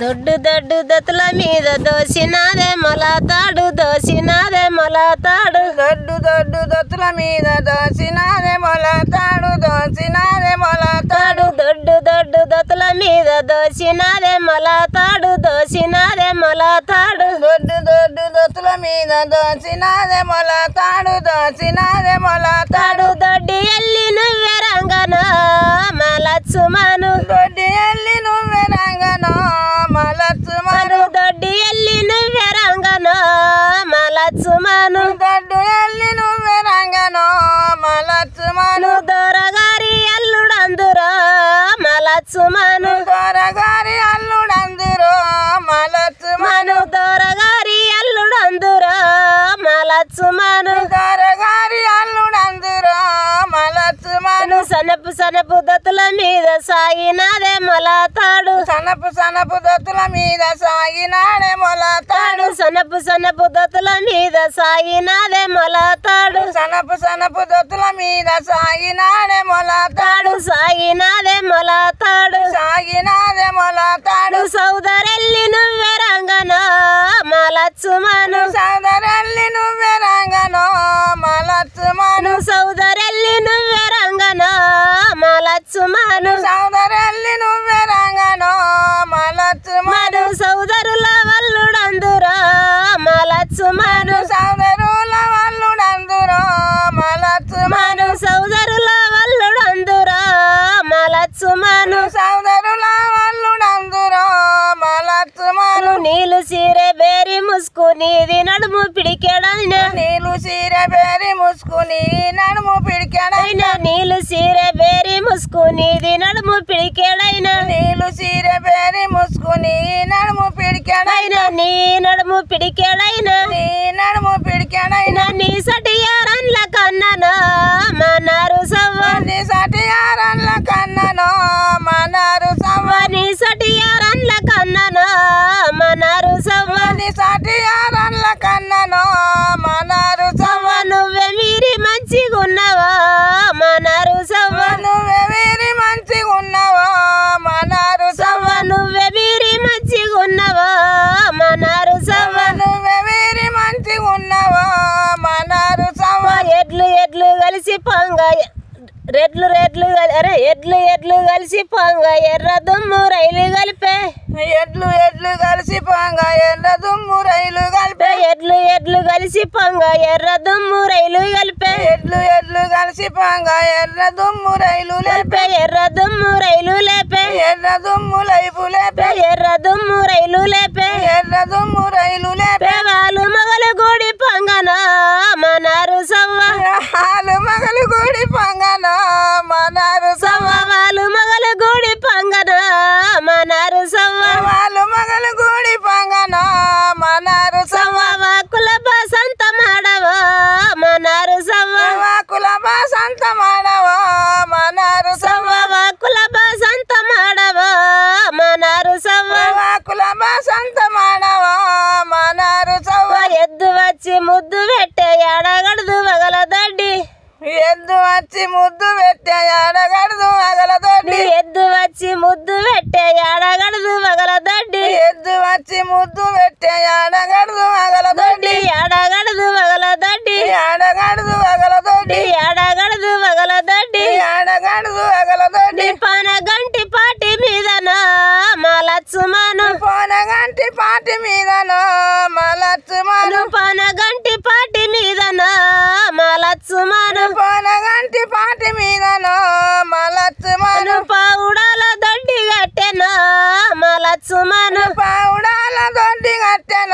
దొడ్డు దొడ్డు దొత్తుల మీద దోసినాదే మొలతాడు దోసినాదే మొలతాడు దొడ్డు దొడ్డు దొత్తుల మీద దోసినాదే మొలతాడు దోసినాదే మొలతాడు దొడ్డు దొడ్డు దొత్తుల మీద దోసినాదే మొలతాడు దోసినాదే మొలతాడు దొడ్డు దొడ్డు దొత్తుల మీద దోసినాదే మొలతాడు దోసినాదే మొలతాడు దొడ్డి ఎల్లి నువ్వే రంగనో మలచ్చుమను దొడ్డి ఎల్లి నువ్వే రంగనో మలచ్చుమను దొడ్డి ఎల్లి నువ్వే రంగనో మలచ్చుమను దొడ్డు ఎల్లి నువ్వే రంగనో మలచ్చుమను దొరగారి అల్లుడందురో మలచ్చుమను దొరగారి అల్లుడందురో మలచ్చుమను దొరగారి అల్లుడందురో మలచ్చుమను దొరగారి అల్లుడందురో మలచ్చుమను సనపు సనపు దొత్తుల మీద సాగినాదే మొలతాడు సనపు సనపు దొత్తుల మీద సాగినాడే మొలతాడు సనపు సనపు దొత్తుల మీద సాగినాదే మొలతాడు సనపు సనపు దొత్తుల మీద సాగినాడే మొలతాడు సాగినాదే మొలతాడు సాగినాదే మొలతాడు సౌదరెల్లి నువ్వే రంగనో మలచ్చుమను సోదరెల్లి నువ్వే రంగనో మలచ్చుమను సౌదరెల్లి నువ్వే రంగనో మలచ్చుమను సోదరెల్లి నువ్వే రంగనో మలచ్చుమను సౌదరుల వల్లుడందురో మలచ్చుమను సోదరుల వల్లుడందురో మలచ్చుమను సౌదరుల వల్లుడందురో మలచ్చుమను సోదరుల వల్లుడందురో మలచ్చుమను నీళ్ళు సీరె బేరి ముసుకునిది నడుము పిడికెడైన నీళ్ళు సీర బేరి ముసుకుని నడుము పిడికెడైన నీళ్ళు సీరె బేరి ముసుకునిది నడుము పిడికెడైన నీళ్ళు సీర బేరి ముసుకుని నడుము పిడికెడైన నీ నడుము పిడికెడైన నీ నడుము పిడికెడైన నీ సటియారన్ల కన్ననో మనారు సవ్వ నీ సటియారన్ల కన్ననో మనారు సవ్వ నీ సటియారన్ల కన్ననో మనారు సవ్వ నీ సటియారన్ల కన్ననో మనారు సవ్వ నువ్వే మీరి మంచిగున్నావా మనారు సవ్వ నువ్వే వీరి మంచిగున్నావో మనారు సవ్వ నువ్వే మీరి మంచిగున్నావా మనారు సవ్వ నువ్వే వీరి మంచిగున్నావో మనారు సవ్వ ఎడ్లు ఎడ్లు కలిసి పొంగ రెడ్లు రెడ్లు అరే ఎడ్లు ఎడ్లు కలిసి పొంగ ఎర్ర దుమ్ము రైలు కలిపే ఎడ్లు ఎడ్లు కలిసి పొంగ ఎర్ర దుమ్ము రైలు కలిపే ఎడ్లు ఎడ్లు కలిసి పొంగ ఎర్ర దుమ్ము రైలు కలిపే ఎడ్లు ఎడ్లు కలిసి పొంగ ఎర్ర దుమ్ము రైలు లేపే ఎర్ర దుమ్ము రైలు లేపే ఎర్ర దుమ్ము లైపు లేపే ఎర్ర దుమ్ము రైలు లేపే ఎర్ర దుమ్ము రైలు లేపే వాళ్ళు మగలు గూడి పొంగన మనారు సవ్వ హాలు మగలు గుడి పొంగన మనారు సవ్వ వాళ్ళు మగలు గూడి పొంగన మనారు సవ్వ వాళ్ళు మగలు గుడి పొంగన మనారు సవ్వ వాకుల బసంత ಮಾಡವ మనారు సవ్వ వాకుల బాసంత ಮಾಡవో మనారు సవ్వ వాకుల బసంత ಮಾಡవ మనారు సవ్వ వాకుల బాసంత ಮಾಡవో మనారు సవ్వ ఎద్దు వచ్చి ముద్దు పెట్టే ఎడగడదు వగల దడ్డి ఎద్దు వచ్చి ముద్దు పెట్టే ఆడగడదు వగలదొడ్డి ఎద్దు వచ్చి ముద్దు పెట్టే ఎడగడదు వగల దడ్డి ఎద్దు వచ్చి ముద్దు పెట్టే ఆడగడదు వగలదొడ్డి ఎడగడదు వగల దడ్డి ఆడగడదు వగలదొడ్డి ఎడగడదు వగల దడ్డి ఆడగడదు వగలదొడ్డి పన గంటి పాటి మీదన మలచ్చుమను పోనగంటి పాటి మీదనో మలచ్చుమను పన గంటి పాటి మీదన మలచ్చుమను పోనగంటి పాటి మీదనో మలచ్చుమను పౌడాల దొడ్డి గట్టెను మలచ్చుమను పౌడాల దొడ్డి కట్టెను